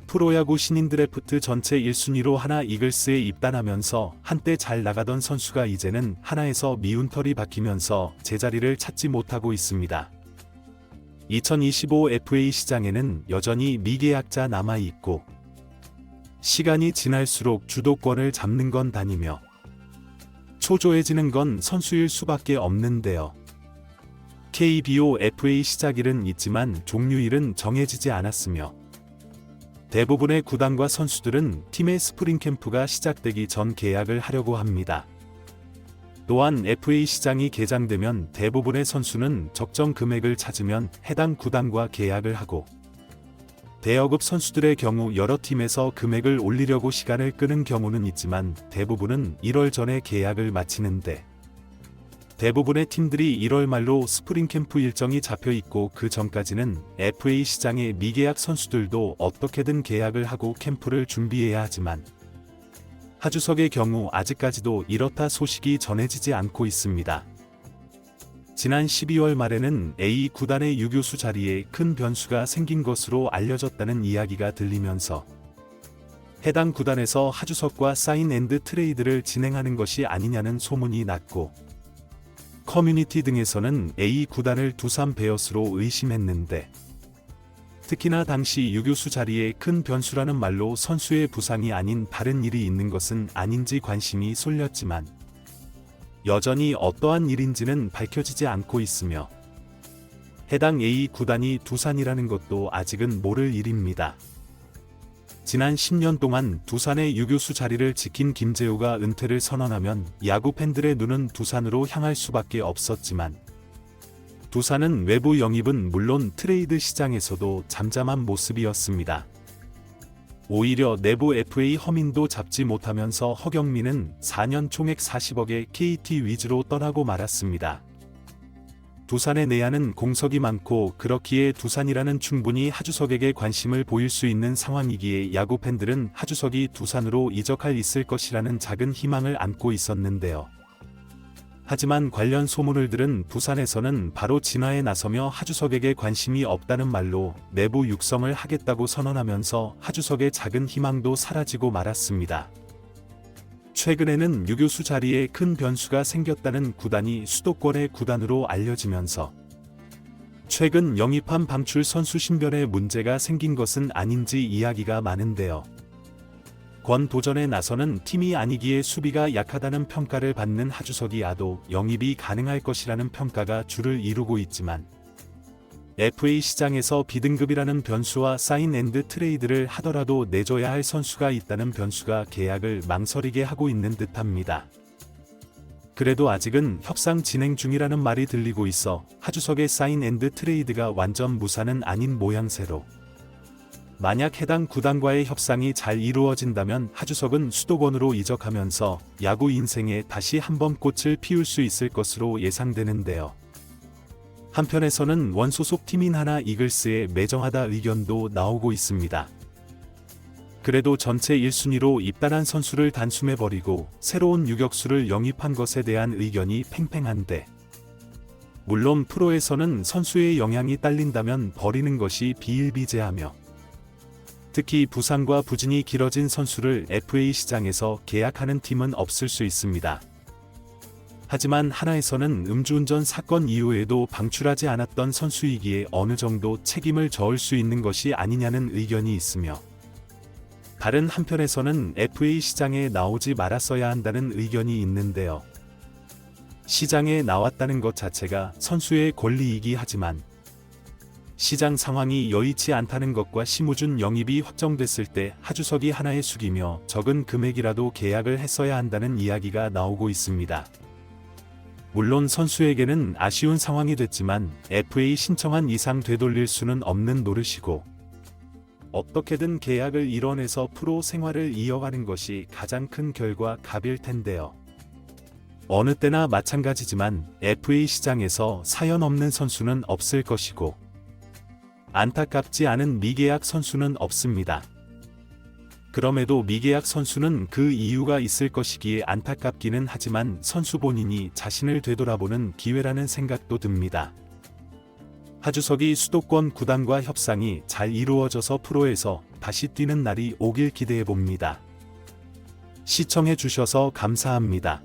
프로야구 신인 드래프트 전체 1순위로 하나 이글스에 입단하면서 한때 잘 나가던 선수가 이제는 하나에서 미운 털이 박히면서 제자리를 찾지 못하고 있습니다. 2025 FA 시장에는 여전히 미계약자 남아있고 시간이 지날수록 주도권을 잡는 건 다니며 초조해지는 건 선수일 수밖에 없는데요. KBO FA 시작일은 있지만 종료일은 정해지지 않았으며 대부분의 구단과 선수들은 팀의 스프링 캠프가 시작되기 전 계약을 하려고 합니다. 또한 FA 시장이 개장되면 대부분의 선수는 적정 금액을 찾으면 해당 구단과 계약을 하고 대여급 선수들의 경우 여러 팀에서 금액을 올리려고 시간을 끄는 경우는 있지만 대부분은 1월 전에 계약을 마치는데 대부분의 팀들이 1월 말로 스프링 캠프 일정이 잡혀 있고 그 전까지는 FA 시장의 미계약 선수들도 어떻게든 계약을 하고 캠프를 준비해야 하지만 하주석의 경우 아직까지도 이렇다 소식이 전해지지 않고 있습니다. 지난 12월 말에는 A 구단의 유교수 자리에 큰 변수가 생긴 것으로 알려졌다는 이야기가 들리면서 해당 구단에서 하주석과 사인 앤드 트레이드를 진행하는 것이 아니냐는 소문이 났고 커뮤니티 등에서는 A 구단을 두산 베어스로 의심했는데 특히나 당시 유교수 자리에 큰 변수라는 말로 선수의 부상이 아닌 다른 일이 있는 것은 아닌지 관심이 쏠렸지만 여전히 어떠한 일인지는 밝혀지지 않고 있으며 해당 A 구단이 두산이라는 것도 아직은 모를 일입니다. 지난 10년 동안 두산의 유교수 자리를 지킨 김재우가 은퇴를 선언하면 야구 팬들의 눈은 두산으로 향할 수밖에 없었지만 두산은 외부 영입은 물론 트레이드 시장에서도 잠잠한 모습이었습니다. 오히려 내부 FA 허민도 잡지 못하면서 허경민은 4년 총액 40억에 KT 위즈로 떠나고 말았습니다. 두산의 내야는 공석이 많고 그렇기에 두산이라는 충분히 하주석에게 관심을 보일 수 있는 상황이기에 야구 팬들은 하주석이 두산으로 이적할 있을 것이라는 작은 희망을 안고 있었는데요. 하지만 관련 소문을 들은 두산에서는 바로 진화에 나서며 하주석에게 관심이 없다는 말로 내부 육성을 하겠다고 선언하면서 하주석의 작은 희망도 사라지고 말았습니다. 최근에는 유교수 자리에 큰 변수가 생겼다는 구단이 수도권의 구단으로 알려지면서 최근 영입한 방출 선수 신변에 문제가 생긴 것은 아닌지 이야기가 많은데요. 권 도전에 나서는 팀이 아니기에 수비가 약하다는 평가를 받는 하주석이 아도 영입이 가능할 것이라는 평가가 주를 이루고 있지만 FA 시장에서 B등급이라는 변수와 사인 앤드 트레이드를 하더라도 내줘야 할 선수가 있다는 변수가 계약을 망설이게 하고 있는 듯합니다. 그래도 아직은 협상 진행 중이라는 말이 들리고 있어 하주석의 사인 앤드 트레이드가 완전 무산은 아닌 모양새로 만약 해당 구단과의 협상이 잘 이루어진다면 하주석은 수도권으로 이적하면서 야구 인생에 다시 한번 꽃을 피울 수 있을 것으로 예상되는데요. 한편에서는 원소속 팀인 하나 이글스에 매정하다 의견도 나오고 있습니다. 그래도 전체 1순위로 입단한 선수를 단숨해버리고 새로운 유격수를 영입한 것에 대한 의견이 팽팽한데 물론 프로에서는 선수의 영향이 딸린다면 버리는 것이 비일비재하며 특히 부상과 부진이 길어진 선수를 FA 시장에서 계약하는 팀은 없을 수 있습니다. 하지만 하나에서는 음주운전 사건 이후에도 방출하지 않았던 선수이기에 어느 정도 책임을 져올 수 있는 것이 아니냐는 의견이 있으며 다른 한편에서는 FA 시장에 나오지 말았어야 한다는 의견이 있는데요. 시장에 나왔다는 것 자체가 선수의 권리이기 하지만 시장 상황이 여의치 않다는 것과 심우준 영입이 확정됐을 때 하주석이 하나에 숙이며 적은 금액이라도 계약을 했어야 한다는 이야기가 나오고 있습니다. 물론 선수에게는 아쉬운 상황이 됐지만 FA 신청한 이상 되돌릴 수는 없는 노릇이고 어떻게든 계약을 이뤄내서 프로 생활을 이어가는 것이 가장 큰 결과값일 텐데요. 어느 때나 마찬가지지만 FA 시장에서 사연 없는 선수는 없을 것이고 안타깝지 않은 미계약 선수는 없습니다. 그럼에도 미계약 선수는 그 이유가 있을 것이기에 안타깝기는 하지만 선수 본인이 자신을 되돌아보는 기회라는 생각도 듭니다. 하주석이 수도권 구단과 협상이 잘 이루어져서 프로에서 다시 뛰는 날이 오길 기대해 봅니다. 시청해 주셔서 감사합니다.